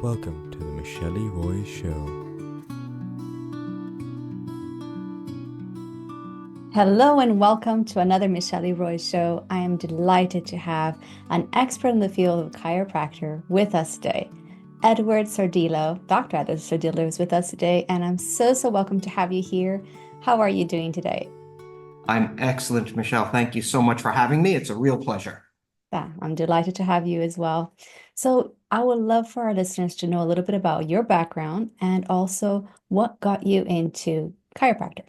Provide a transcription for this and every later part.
Welcome to the Michele Roys Show. Hello and welcome to another Michele Roys Show. I am delighted to have an expert in the field of chiropractor with us today. Edward Sordillo, Dr. Edward Sordillo is with us today, and I'm so welcome to have you here. How are you doing today? I'm excellent, Michelle. Thank you so much for having me. It's a real pleasure. Yeah, I'm delighted to have you as well. So, I would love for our listeners to know a little bit about your background and also what got you into chiropractor.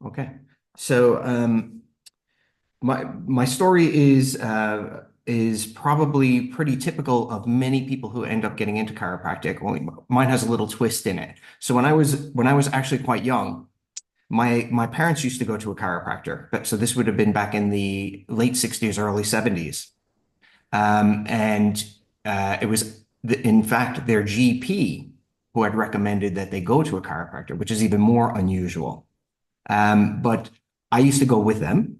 Okay. So my story is probably pretty typical of many people who end up getting into chiropractic. Only mine has a little twist in it. So when I was actually quite young, my parents used to go to a chiropractor. But so this would have been back in the late 60s, early 70s. And it was, in fact, their GP who had recommended that they go to a chiropractor, which is even more unusual. But I used to go with them.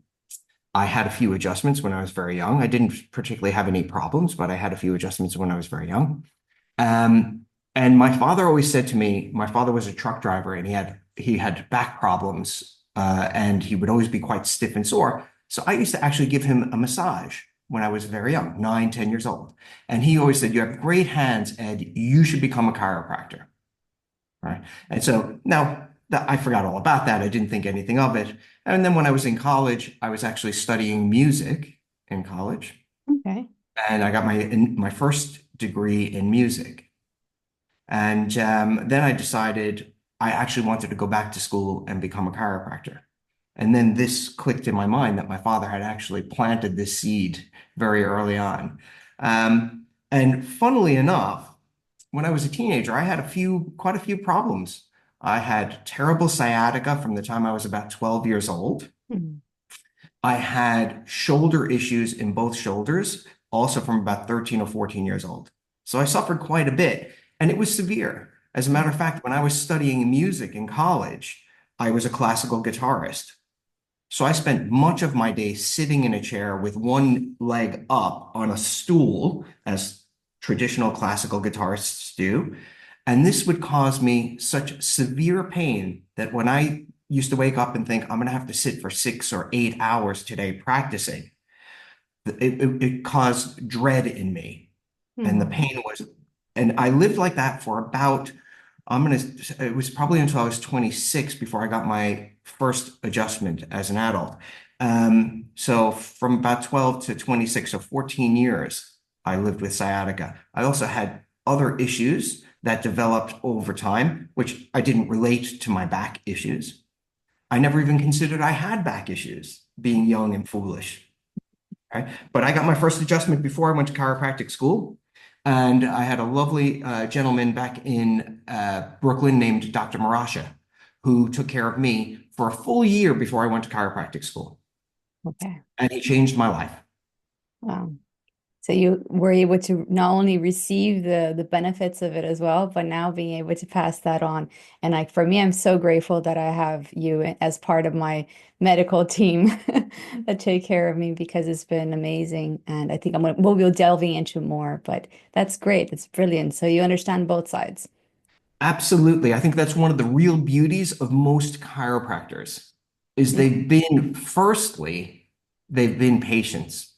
I had a few adjustments when I was very young. I didn't particularly have any problems, but I had a few adjustments when I was very young. And my father always said to me, my father was a truck driver and he had back problems, and he would always be quite stiff and sore. So I used to actually give him a massage when I was very young, 9, 10 years old. And he always said, "You have great hands, Ed. You should become a chiropractor." Right. And so now that I forgot all about that. I didn't think anything of it. And then when I was in college, I was actually studying music in college, Okay. and I got my first degree in music. And then I decided I actually wanted to go back to school and become a chiropractor. And then this clicked in my mind that my father had actually planted this seed very early on. And funnily enough, when I was a teenager, I had quite a few problems. I had terrible sciatica from the time I was about 12 years old. Mhm. I had shoulder issues in both shoulders, also from about 13 or 14 years old. So I suffered quite a bit, and it was severe. As a matter of fact, when I was studying music in college, I was a classical guitarist. So I spent much of my day sitting in a chair with one leg up on a stool, as traditional classical guitarists do. And this would cause me such severe pain that when I used to wake up and think, I'm going to have to sit for 6 or 8 hours today practicing, it caused dread in me. And the Mhm. pain was, and I lived like that for about, it was probably until I was 26 before I got my first adjustment as an adult. So from about 12 to 26 or 14 years, I lived with sciatica. I also had other issues that developed over time, which I didn't relate to my back issues. I never even considered I had back issues, being young and foolish. Right? But I got my first adjustment before I went to chiropractic school. And I had a lovely gentleman back in Brooklyn named Dr. Marasha, who took care of me for a full year before I went to chiropractic school. Okay. And he changed my life. Wow. So you were able to not only receive the benefits of it as well, but now being able to pass that on. And like for me, I'm so grateful that I have you as part of my medical team that take care of me because it's been amazing. And I think we'll be delving into more, but that's great. That's brilliant. So you understand both sides. Absolutely. I think that's one of the real beauties of most chiropractors is Yeah. they've been patients.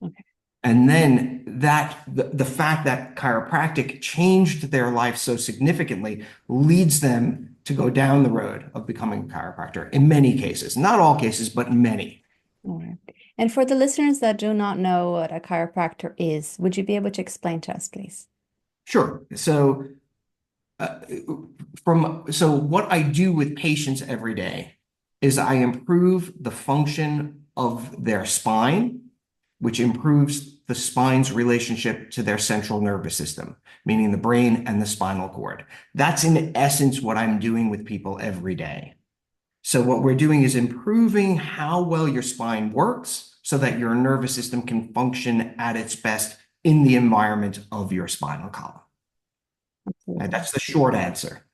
Okay. And then the fact that chiropractic changed their life so significantly leads them to go down the road of becoming a chiropractor in many cases, not all cases, but many. All right. And for the listeners that do not know what a chiropractor is, would you be able to explain to us, please? Sure. So uh, so what I do with patients every day is I improve the function of their spine, which improves the spine's relationship to their central nervous system, meaning the brain and the spinal cord. That's in essence what I'm doing with people every day. So what we're doing is improving how well your spine works so that your nervous system can function at its best in the environment of your spinal column. And Absolutely. that's the short answer.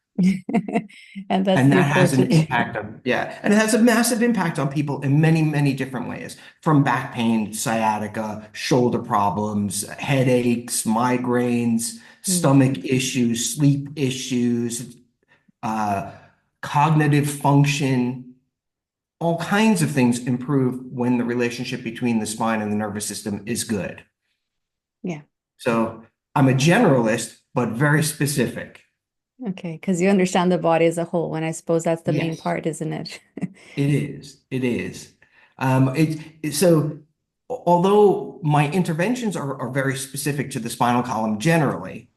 And that's And the that has an important. impact on, yeah, and it has a massive impact on people in many, many different ways, from back pain, sciatica, shoulder problems, headaches, migraines, Mm, stomach issues, sleep issues, uh, cognitive function, all kinds of things improve when the relationship between the spine and the nervous system is good. yeah. So I'm a generalist, but very specific. Okay. Because you understand the body as a whole. And I suppose that's the main Yes. part, isn't it? It is. It is. So although my interventions are very specific to the spinal column generally,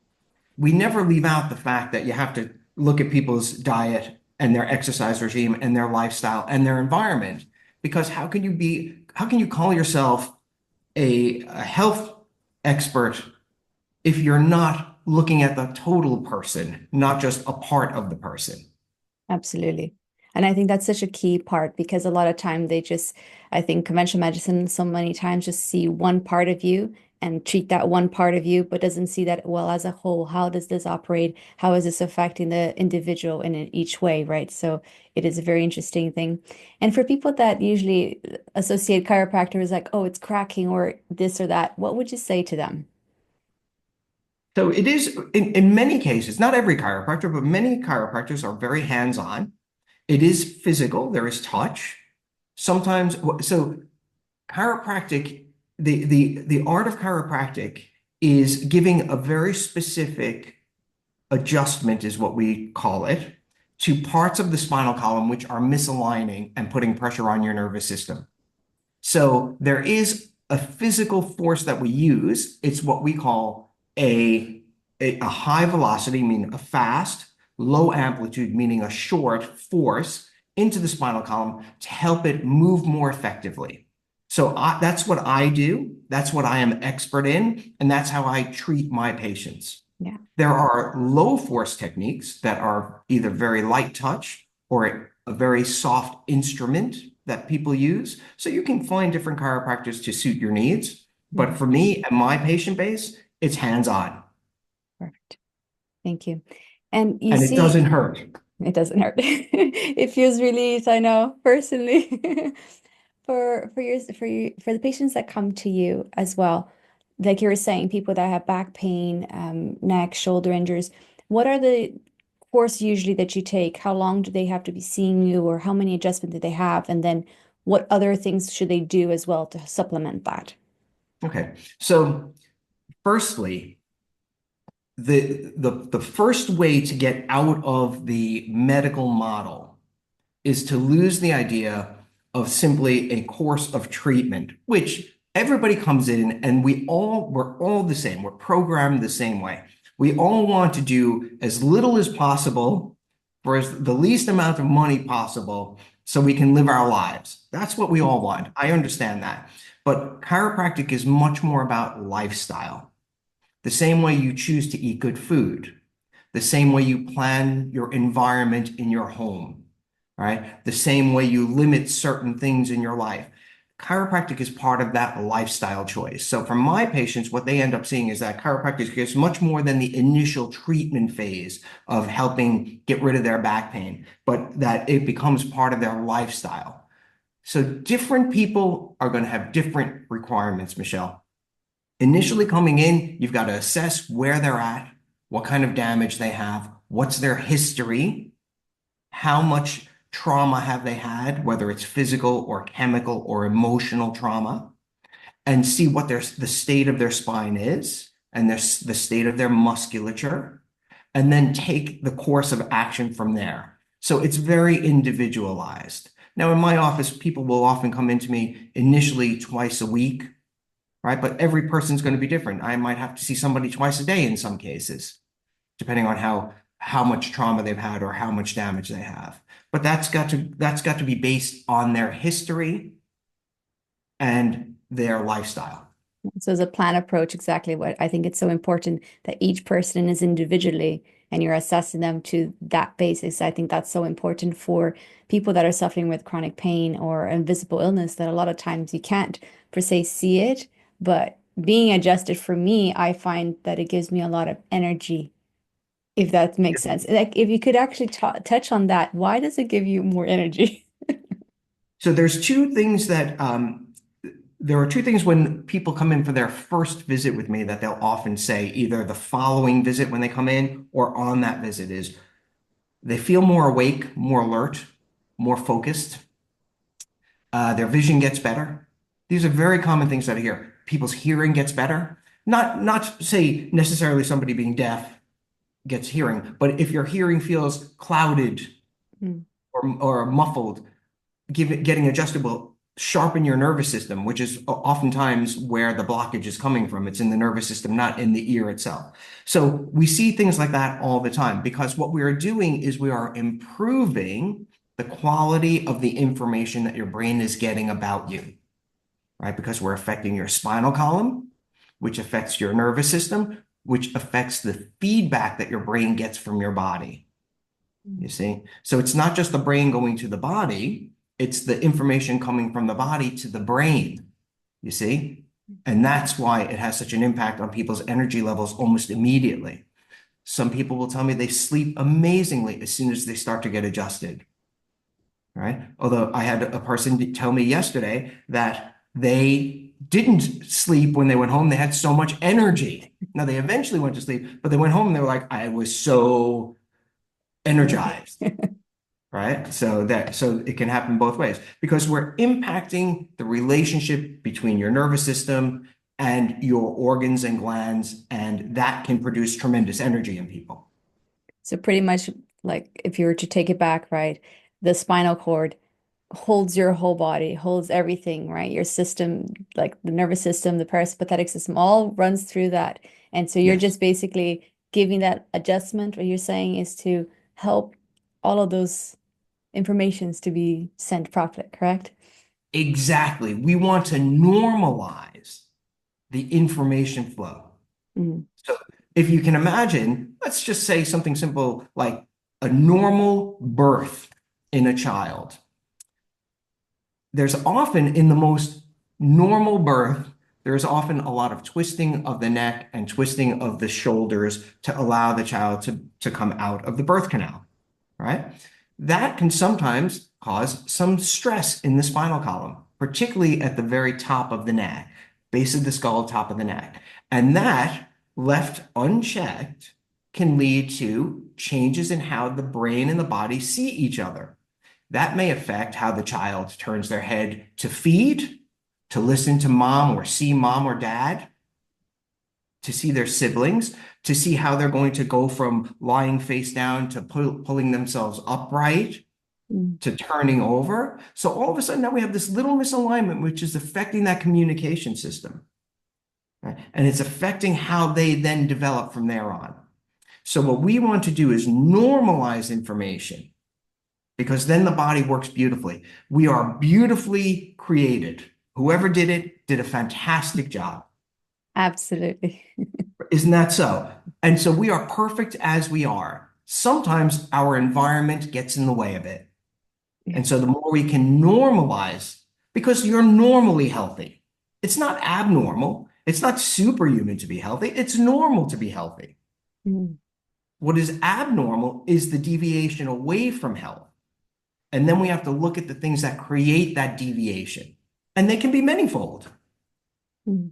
we never leave out the fact that you have to look at people's diet and their exercise regime and their lifestyle and their environment. Because how can you call yourself a health expert if you're not looking at the total person, not just a part of the person? Absolutely. And I think that's such a key part because a lot of time they just, I think conventional medicine so many times just see one part of you and treat that one part of you, but doesn't see that, well, as a whole, how does this operate? How is this affecting the individual in each way, right? So it is a very interesting thing. And for people that usually associate chiropractor like, oh, it's cracking or this or that, what would you say to them? So it is in many cases, not every chiropractor, but many chiropractors are very hands-on. It is physical, there is touch. Sometimes, so chiropractic, the art of chiropractic is giving a very specific adjustment, is what we call it, to parts of the spinal column which are misaligning and putting pressure on your nervous system. So there is a physical force that we use. It's what we call a high velocity, meaning a fast, low amplitude, meaning a short force into the spinal column to help it move more effectively. So that's what I do. That's what I am expert in, and that's how I treat my patients. Yeah. There are low force techniques that are either very light touch or a very soft instrument that people use. So you can find different chiropractors to suit your needs. But Mhm. for me and my patient base, it's hands-on Perfect. Thank you. And you and it see, doesn't hurt. it doesn't hurt. It feels relieved, I know, personally. For the patients that come to you as well, like you were saying, people that have back pain, neck, shoulder injuries, what are the course usually that you take? How long do they have to be seeing you, or how many adjustments do they have? And then what other things should they do as well to supplement that? Okay. So firstly, the first way to get out of the medical model is to lose the idea of simply a course of treatment, which everybody comes in and we're all the same. We're programmed the same way. We all want to do as little as possible for the least amount of money possible so we can live our lives. That's what we all want. I understand that. But chiropractic is much more about lifestyle. The same way you choose to eat good food, the same way you plan your environment in your home, right? The same way you limit certain things in your life. Chiropractic is part of that lifestyle choice. So for my patients, what they end up seeing is that chiropractic is much more than the initial treatment phase of helping get rid of their back pain, but that it becomes part of their lifestyle. So different people are going to have different requirements, Michelle. Initially coming in, you've got to assess where they're at, what kind of damage they have, what's their history, how much trauma have they had, whether it's physical or chemical or emotional trauma, and see what the state of their spine is and the state of their musculature, and then take the course of action from there. So it's very individualized. Now, in my office, people will often come into me initially twice a week, right? But every person's going to be different. I might have to see somebody twice a day in some cases, depending on how much trauma they've had or how much damage they have. But that's got to be based on their history and their lifestyle. So as a plan approach, exactly what I think it's so important that each person is individually and you're assessing them to that basis. I think that's so important for people that are suffering with chronic pain or invisible illness that a lot of times you can't per se see it, but being adjusted for me, I find that it gives me a lot of energy if that makes sense. Like if you could actually touch on that, why does it give you more energy? So there are two things when people come in for their first visit with me that they'll often say, either the following visit when they come in or on that visit, is they feel more awake, more alert, more focused. Their vision gets better. These are very common things that I hear. People's hearing gets better. Not say necessarily somebody being deaf gets hearing, but if your hearing feels clouded Mm. or muffled, getting adjusted will sharpen your nervous system, which is oftentimes where the blockage is coming from. It's in the nervous system, not in the ear itself. So we see things like that all the time because what we are doing is we are improving the quality of the information that your brain is getting about you, right? Because we're affecting your spinal column, which affects your nervous system, which affects the feedback that your brain gets from your body. You see? So it's not just the brain going to the body, it's the information coming from the body to the brain, you see? And that's why it has such an impact on people's energy levels almost immediately. Some people will tell me they sleep amazingly as soon as they start to get adjusted, right? Although I had a person tell me yesterday that they didn't sleep when they went home. They had so much energy. Now they eventually went to sleep, but they went home and they were like, I was so energized. Right? So it can happen both ways because we're impacting the relationship between your nervous system and your organs and glands, and that can produce tremendous energy in people. So pretty much like if you were to take it back, right? The spinal cord holds your whole body, holds everything, right? Your system, like the nervous system, the parasympathetic system, all runs through that. And so you're Yes, just basically giving that adjustment. What you're saying is to help all of those informations to be sent properly, correct? exactly. We want to normalize the information flow. Mm. So if you can imagine, let's just say something simple like a normal birth in a child. There's often in the most normal birth, there's often a lot of twisting of the neck and twisting of the shoulders to allow the child to come out of the birth canal, right? That can sometimes cause some stress in the spinal column, particularly at the very top of the neck, base of the skull, top of the neck. And that, left unchecked, can lead to changes in how the brain and the body see each other. That may affect how the child turns their head to feed, to listen to mom or see mom or dad, to see their siblings, to see how they're going to go from lying face down to pulling themselves upright, Mm. to turning over. So all of a sudden now we have this little misalignment, which is affecting that communication system, right? And it's affecting how they then develop from there on. So what we want to do is normalize information because then the body works beautifully. We are beautifully created. Whoever did it did a fantastic job. Absolutely. Isn't that so? And so we are perfect as we are. Sometimes our environment gets in the way of it. Yeah. And so the more we can normalize, because you're normally healthy. It's not abnormal. It's not superhuman to be healthy. It's normal to be healthy. Mm. What is abnormal is the deviation away from health. And then we have to look at the things that create that deviation. And they can be manyfold, Mm.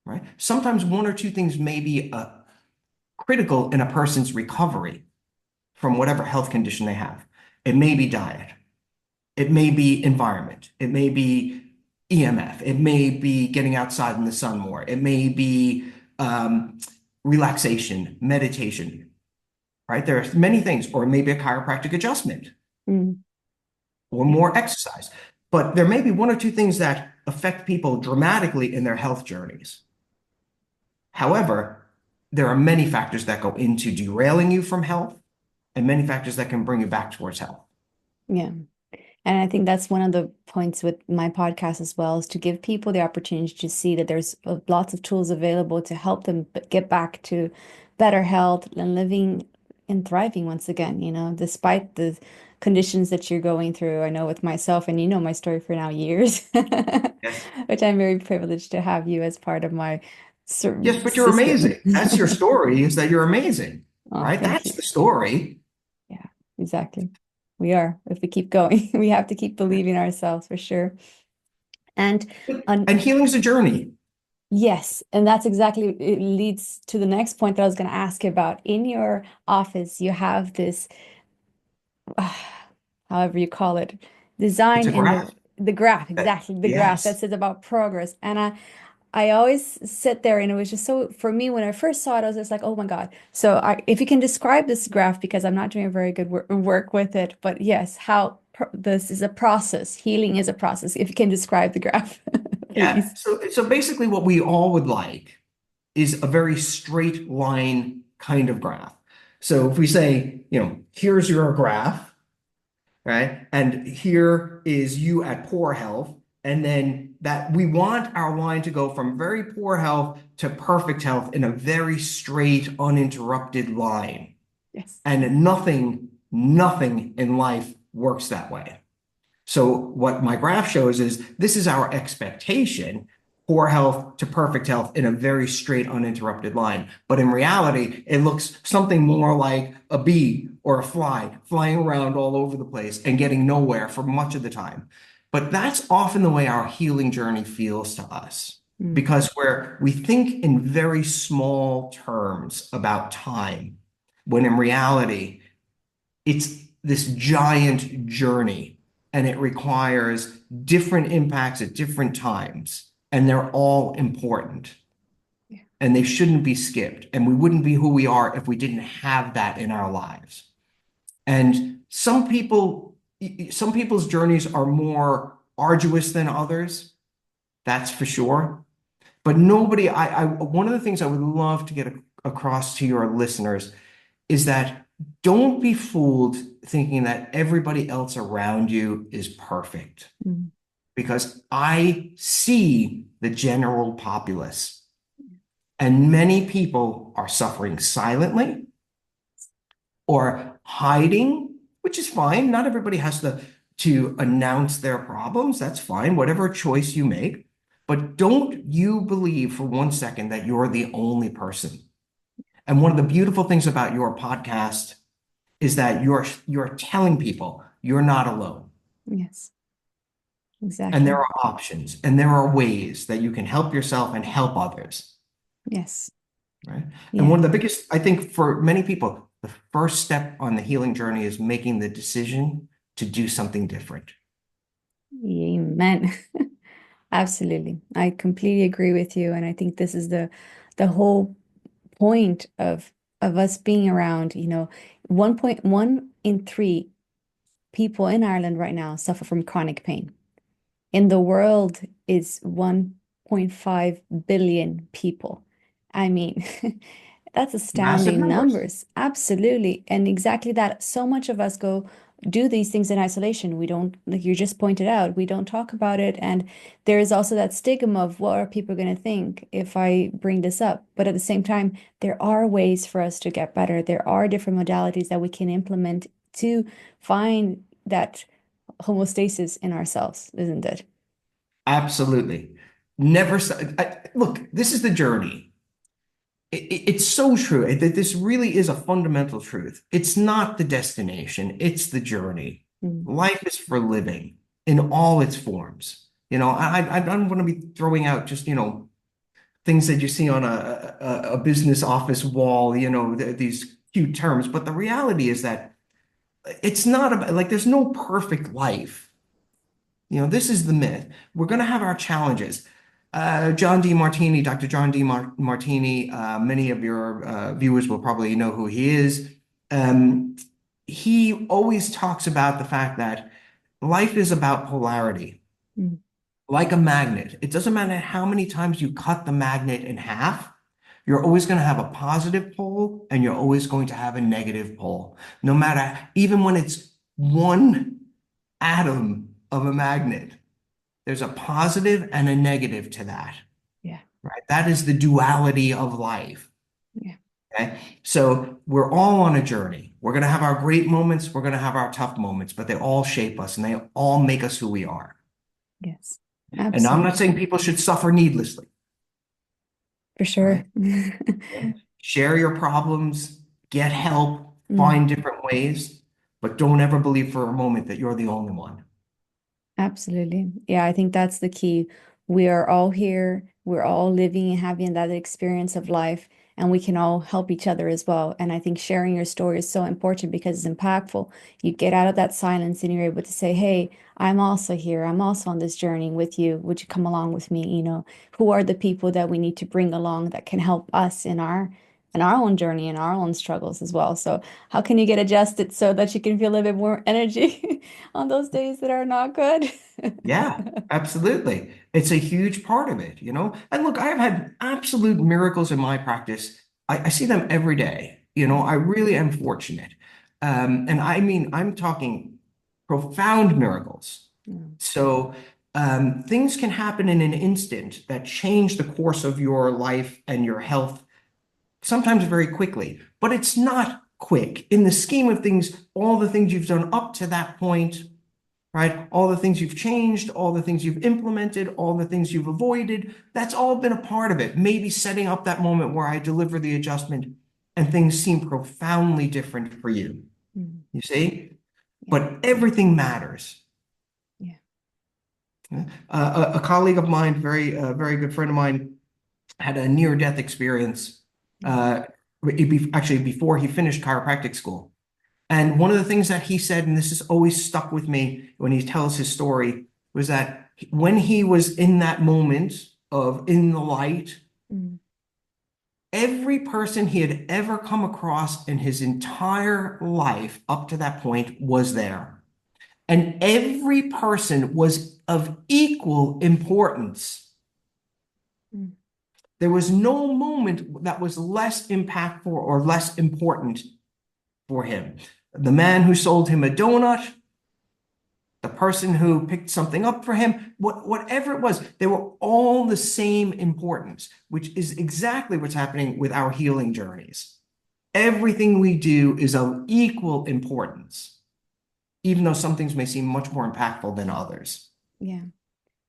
right? Sometimes one or two things may be critical in a person's recovery from whatever health condition they have. It may be diet. It may be environment. It may be EMF. It may be getting outside in the sun more. It may be relaxation, meditation, right? There are many things, or it may be a chiropractic adjustment Mm. or more exercise. But there may be one or two things that affect people dramatically in their health journeys. However, there are many factors that go into derailing you from health and many factors that can bring you back towards health. Yeah. And I think that's one of the points with my podcast as well, is to give people the opportunity to see that there's lots of tools available to help them get back to better health and living and thriving once again, despite the conditions that you're going through. I know with myself, and you know my story for now years, Yes. which I'm very privileged to have you as part of my Yes, but you're system. amazing. That's your story, is that you're amazing. Oh, right? thank That's you. the story. Yeah, exactly. We are. If we keep going, we have to keep believing ourselves for sure. And on And healing's a journey. yes, and that's exactly it leads to the next point that I was going to ask you about. In your office, you have this, however you call it, It's design a in graph. the graph, exactly, the graph that Yes. says about progress. And I always sit there and it was just so for me when I first saw it, I was just like, oh my God. So if you can describe this graph, because I'm not doing a very good work with it, but yes, how this is a process. Healing is a process. If you can describe the graph, Yeah. please. So basically what we all would like is a very straight line kind of graph. So if we say, here's your graph, right? And here is you at poor health. And then that we want our line to go from very poor health to perfect health in a very straight, uninterrupted line. Yes. And nothing in life works that way. So what my graph shows is this is our expectation, poor health to perfect health in a very straight, uninterrupted line. But in reality, it looks something more like a bee or a fly flying around all over the place and getting nowhere for much of the time. But that's often the way our healing journey feels to us Mm. because we think in very small terms about time, when in reality, it's this giant journey and it requires different impacts at different times. And they're all important Yeah. and they shouldn't be skipped. And we wouldn't be who we are if we didn't have that in our lives. And some people's journeys are more arduous than others. That's for sure. But one of the things I would love to get across to your listeners is that don't be fooled thinking that everybody else around you is perfect. Mm. Because I see the general populace, and many people are suffering silently or hiding, which is fine. Not everybody has to announce their problems. That's fine, whatever choice you make. But don't you believe for 1 second that you're the only person. And one of the beautiful things about your podcast is that you're telling people you're not alone. Yes, And there exactly. are options and there are ways that you can help yourself and help others, Yes. right? And Yeah. one of the biggest, I think for many people, the first step on the healing journey is making the decision to do something different. Amen. Absolutely. I completely agree with you. And I think this is the whole point of us being around, 1.1 in 3 people in Ireland right now suffer from chronic pain. In the world is 1.5 billion people. I mean, that's Massive astounding numbers. numbers. Absolutely. And exactly that. So much of us do these things in isolation. We don't, like you just pointed out, we don't talk about it. And there is also that stigma of what are people going to think if I bring this up? But at the same time, there are ways for us to get better. There are different modalities that we can implement to find that homeostasis in ourselves, isn't it? Absolutely. Never, look, this is the journey. It's so true that this really is a fundamental truth. It's not the destination, it's the journey. Mm. Life is for living in all its forms. I don't want to be throwing out just, things that you see on a business office wall, these cute terms. But the reality is that it's not about, like, there's no perfect life. This is the myth. We're going to have our challenges. John D. Martini, Dr. John D. Martini, many of your viewers will probably know who he is. Um, he always talks about the fact that life is about polarity, Mm. like a magnet. It doesn't matter how many times you cut the magnet in half, you're always going to have a positive pole and you're always going to have a negative pole. No matter, even when it's one atom of a magnet, there's a positive and a negative to that, Yeah. right? That is the duality of life. Yeah. Okay. So we're all on a journey. We're going to have our great moments. We're going to have our tough moments, but they all shape us and they all make us who we are. Yes. And I'm not saying Absolutely. people should suffer needlessly, For right? sure. Share your problems, get help, Mm. find different ways, but don't ever believe for a moment that you're the only one. Absolutely. Yeah, I think that's the key. We are all here. We're all living and having that experience of life, and we can all help each other as well. And I think sharing your story is so important because it's impactful. You get out of that silence and you're able to say, hey, I'm also here. I'm also on this journey with you. Would you come along with me? Who are the people that we need to bring along that can help us in our own journey and our own struggles as well. So how can you get adjusted so that you can feel a little bit more energy on those days that are not good? Yeah, absolutely. It's a huge part of it, you know? And look, I've had absolute miracles in my practice. I see them every day. You know, I really am fortunate. And I mean, I'm talking profound miracles. Mm, So, things can happen in an instant that change the course of your life and your health, sometimes very quickly, but it's not quick. In the scheme of things, all the things you've done up to that point, right? All the things you've changed, all the things you've implemented, all the things you've avoided, that's all been a part of it. Maybe setting up that moment where I deliver the adjustment and things seem profoundly different for you. mm, You see? yeah, But everything matters. yeah. A colleague of mine, very good friend of mine, had a near-death experience, Mm, uh, actually before he finished chiropractic school. And one of the things that he said, and this has always stuck with me when he tells his story, was that when he was in that moment of in the light, mm, every person he had ever come across in his entire life up to that point was there. And every person was of equal importance. mm, There was no moment that was less impactful or less important for him. The man who sold him a donut, the person who picked something up for him, whatever it was, they were all the same importance, which is exactly what's happening with our healing journeys. Everything we do is of equal importance, even though some things may seem much more impactful than others. yeah.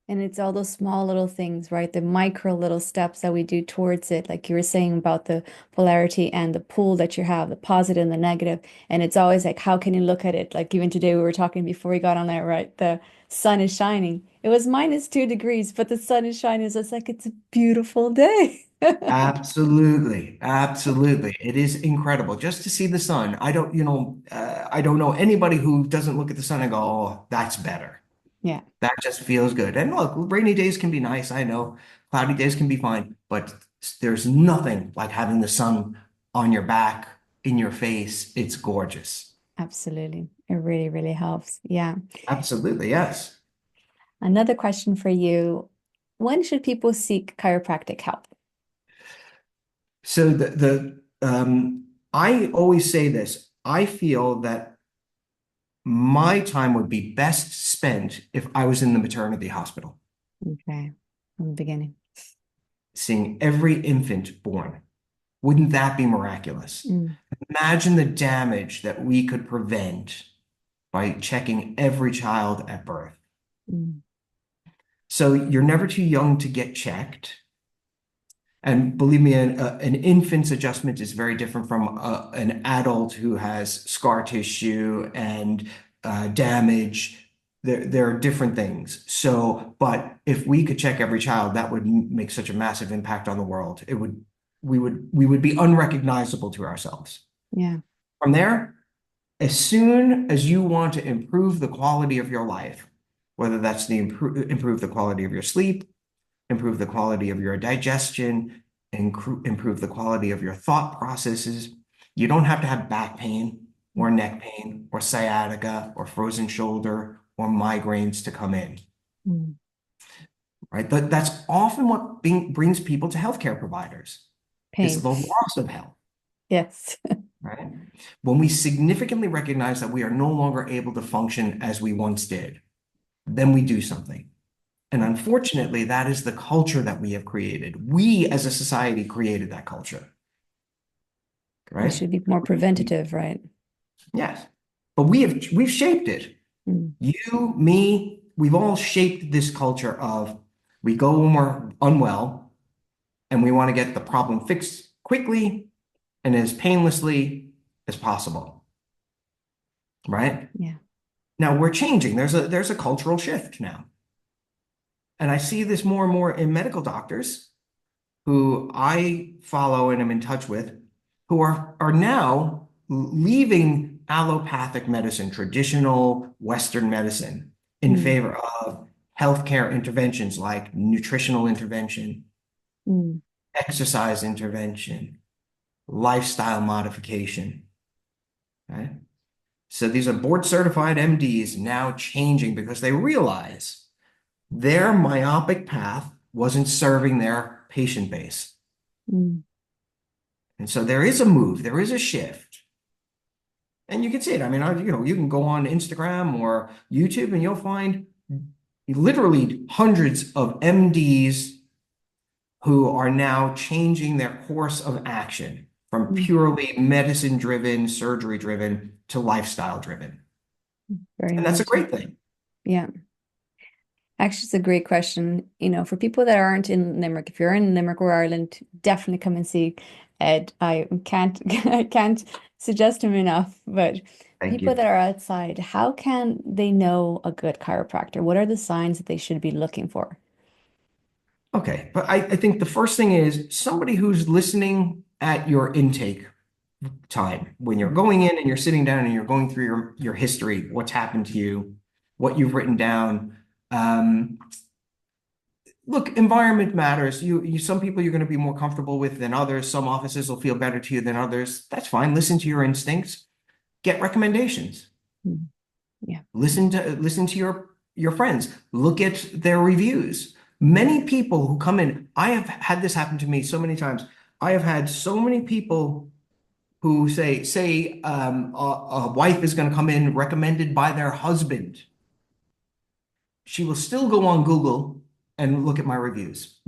And it's all those small little things, right? The micro little steps that we do towards it. Like you were saying about the polarity and the pull that you have, the positive and the negative. And it's always like, how can you look at it? Like even today we were talking before we got on there, right? The sun is shining. It was -2 degrees, but the sun is shining. So it's like it's a beautiful day. Absolutely, absolutely. It is incredible just to see the sun. I don't know anybody who doesn't look at the sun and go, "Oh, that's better." Yeah, That just feels good. And look, rainy days can be nice. I know cloudy days can be fine, but there's nothing like having the sun on your back, in your face. It's gorgeous. absolutely. It really, really helps. Yeah. Absolutely, yes. Another question for you. When should people seek chiropractic help? So I always say this. I feel that my time would be best spent if I was in the maternity hospital, Okay, from the beginning. seeing every infant born. Wouldn't that be miraculous? Mm, Imagine the damage that we could prevent by checking every child at birth. mm, So you're never too young to get checked. And believe me, an infant's adjustment is very different from an adult who has scar tissue and damage. There are different things. So, but if we could check every child, that would make such a massive impact on the world. We would be unrecognizable to ourselves. yeah. From there, as soon as you want to improve the quality of your life, whether that's improve the quality of your sleep, improve the quality of your digestion, improve the quality of your thought processes. You don't have to have back pain or neck pain or sciatica or frozen shoulder or migraines to come in, Mm, right? That's often what brings people to healthcare providers is pain. the loss of health, Yes. right? When we significantly recognize that we are no longer able to function as we once did, then we do something. And unfortunately, that is the culture that we have created. We as a society created that culture, We right? should be more preventative, right? Yes. But we've shaped it. Mm, You, me, we've all shaped this culture of we go when we're unwell and we want to get the problem fixed quickly and as painlessly as possible, right? Yeah. Now we're changing. There's a cultural shift now. And I see this more and more in medical doctors who I follow and am in touch with, who are now leaving allopathic medicine, traditional Western medicine, in Mm. favor of healthcare interventions like nutritional intervention, Mm. exercise intervention, lifestyle modification, right? So these are board certified MDs now changing because they realize their myopic path wasn't serving their patient base. Mm. And so there is a move, there is a shift. And you can see it. I mean, you can go on Instagram or YouTube and you'll find literally hundreds of MDs who are now changing their course of action from Mm. purely medicine driven, surgery driven to lifestyle driven. Very And that's a important. great thing. Yeah. Actually, it's a great question. For people that aren't in Limerick, if you're in Limerick or Ireland, definitely come and see Ed. I can't I can't suggest him enough. But Thank people you. that are outside, how can they know a good chiropractor? What are the signs that they should be looking for? Okay, but I think the first thing is somebody who's listening at your intake time when you're going in and you're sitting down and you're going through your history, what's happened to you, what you've written down. Um, Look, environment matters. Some people you're going to be more comfortable with than others. Some offices will feel better to you than others. That's fine. Listen to your instincts. Get recommendations. Mm. Yeah. Listen to your friends. Look at their reviews. Many people who come in, I have had this happen to me so many times. I have had so many people who say a wife is going to come in recommended by their husband. She will still go on Google and look at my reviews,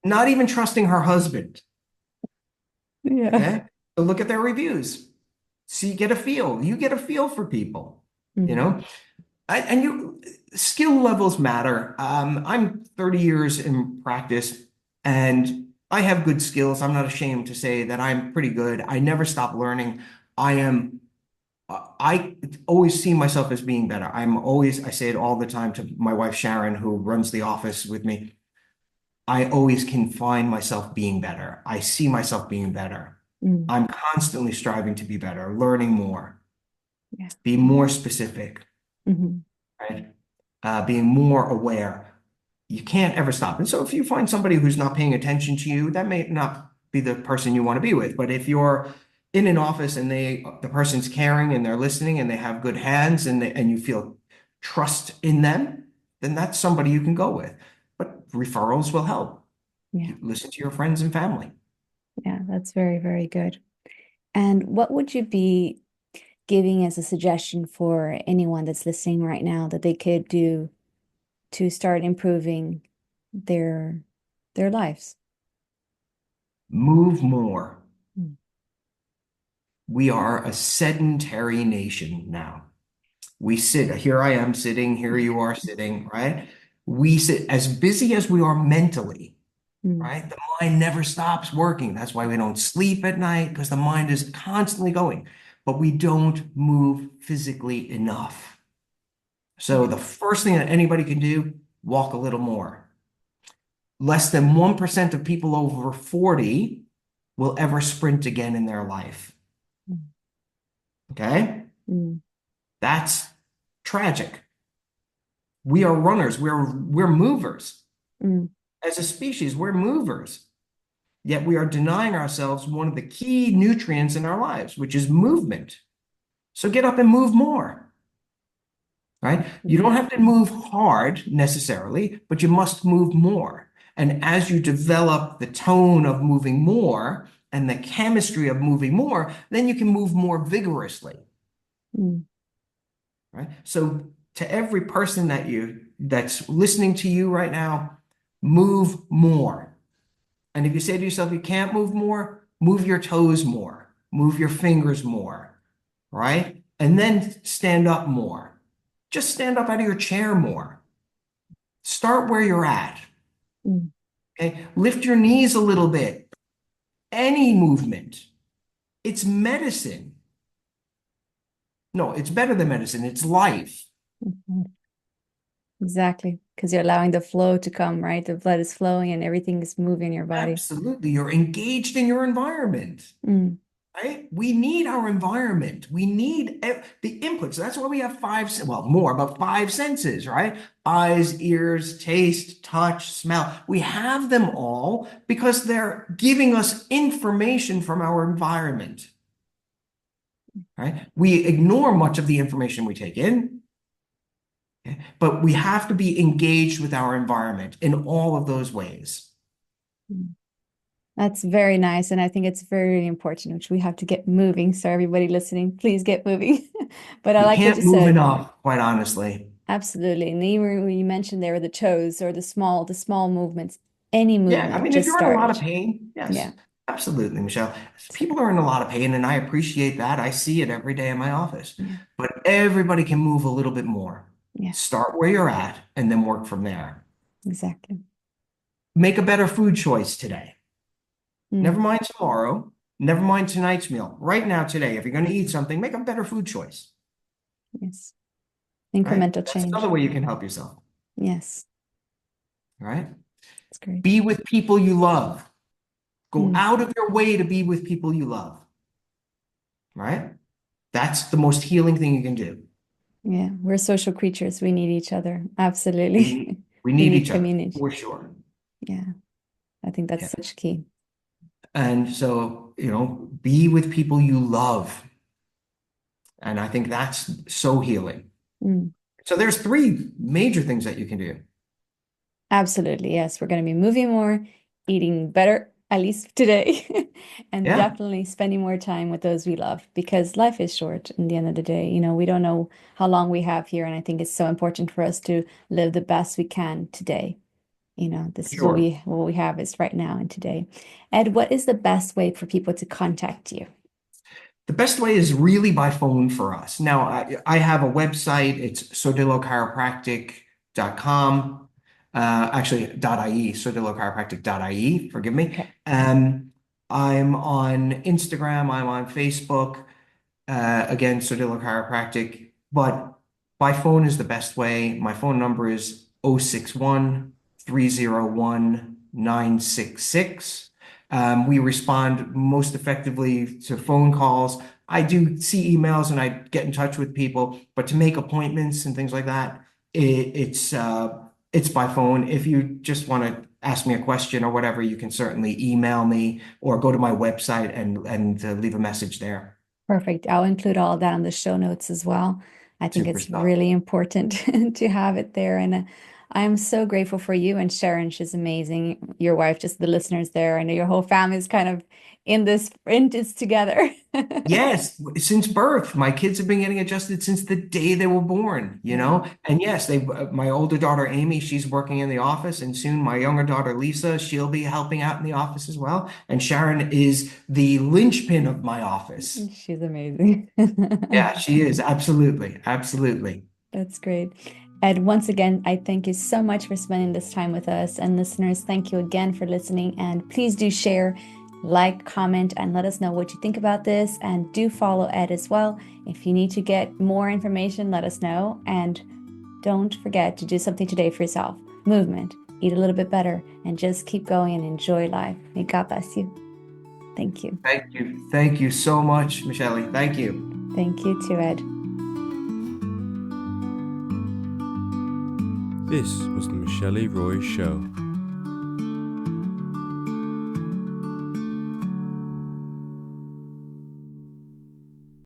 not even trusting her husband. Yeah. Okay. So look at their reviews. See, get a feel. You get a feel for people, you Mm. know? And skill levels matter. I'm 30 years in practice and I have good skills. I'm not ashamed to say that I'm pretty good. I never stop learning. I always see myself as being better. I say it all the time to my wife, Sharon, who runs the office with me. I always can find myself being better. I see myself being better. Mm. I'm constantly striving to be better, learning more, Yeah. be more specific, Hmm. right? Being more aware. You can't ever stop. And so if you find somebody who's not paying attention to you, that may not be the person you want to be with. But if you're in an office and the person's caring and they're listening and they have good hands and you feel trust in them, then that's somebody you can go with. But referrals will help. Yeah. Listen to your friends and family. Yeah. That's very, very good. And what would you be giving as a suggestion for anyone that's listening right now that they could do to start improving their their lives? Move more. Mm. We are a sedentary nation now. We sit, here I am sitting, here you are sitting, right? We sit as busy as we are mentally, Mm. right? The mind never stops working. That's why we don't sleep at night because the mind is constantly going, but we don't move physically enough. So the first thing that anybody can do, walk a little more. Less than 1% of people over 40 will ever sprint again in their life. Mm. Okay? Mm. That's tragic. We are runners, we're movers. Mm. As a species, we're movers. Yet we are denying ourselves one of the key nutrients in our lives, which is movement. So get up and move more, right? You Yeah. don't have to move hard necessarily, but you must move more. And as you develop the tone of moving more and the chemistry of moving more, then you can move more vigorously, Mm. right? So to every person that's listening to you right now, move more. And if you say to yourself, you can't move more, move your toes more, move your fingers more, right? And then stand up more. Just stand up out of your chair more. Start where you're at. Mm. Okay. Lift your knees a little bit. Any movement. It's medicine. No, it's better than medicine. It's life. Mhm. Exactly. Because you're allowing the flow to come, right? The blood is flowing and everything is moving in your body. Absolutely. You're engaged in your environment, Mm. right? We need our environment. We need the inputs. That's why we have well, more, but five senses, right? Eyes, ears, taste, touch, smell. We have them all because they're giving us information from our environment, right? We ignore much of the information we take in, okay? But we have to be engaged with our environment in all of those ways. That's very nice. And I think it's very important, which we have to get moving. So everybody listening, please get moving. But I You like what you can't move said. enough, quite honestly. Absolutely. And even when you mentioned there the toes or the small movements, any Yeah, I movement, mean, if just you're in a lot of start. pain, Yeah. yes, absolutely, Michelle. People are in a lot of pain, and I appreciate that. I see it every day in my office. Yeah. But everybody can move a little bit more. Yeah. Start where you're at and then work from there. Exactly. Make a better food choice today. Never Mm. mind tomorrow. Never mind tonight's meal. Right now, today, if you're going to eat something, make a better food choice, Yes. right? Incremental That's another change. way you can help yourself, Yes. right? That's great. Be with people you love. Go Mm. out of your way to be with people you love, right? That's the most healing thing you can do. Yeah. We're social creatures. We need each other. We Absolutely. need, we We need need each other community. for sure. Yeah. I think that's Yeah. such key. And so, be with people you love. And I think that's so healing. Mm. So there's three major things that you can do. Absolutely. Yes. We're going to be moving more, eating better, at least today, and Yeah, definitely spending more time with those we love because life is short in the end of the day. We don't know how long we have here. And I think it's so important for us to live the best we can today. This is what sure. we have is right now and today. Ed, what is the best way for people to contact you? The best way is really by phone for us. Now, I have a website. It's sordillochiropractic.com. Actually, .ie, sordillochiropractic.ie, forgive me. Okay. I'm on Instagram. I'm on Facebook. Again, Sordillo Chiropractic. But by phone is the best way. My phone number is 061-301-966. We respond most effectively to phone calls. I do see emails and I get in touch with people, but to make appointments and things like that, it's by phone. If you just want to ask me a question or whatever, you can certainly email me or go to my website and leave a message there. Perfect. I'll include all of that on the show notes as well. I think Super it's stuff. really important to have it there. And I'm so grateful for you and Sharon. She's amazing. Your wife, just the listeners there. I know your whole family is kind of in this together. Yes, since birth, my kids have been getting adjusted since the day they were born, Yeah. And yes, my older daughter Amy, she's working in the office, and soon my younger daughter Lisa, she'll be helping out in the office as well. And Sharon is the linchpin of my office. She's amazing. Yeah, she is. Absolutely. Absolutely. That's great. Ed, once again, I thank you so much for spending this time with us. And listeners, thank you again for listening. And please do share, like, comment, and let us know what you think about this. And do follow Ed as well. If you need to get more information, let us know. And don't forget to do something today for yourself. Movement, eat a little bit better, and just keep going and enjoy life. May God bless you. Thank you. Thank you. Thank you so much, Michele. Thank you. Thank you too, Ed. This was the Michele Roys Show.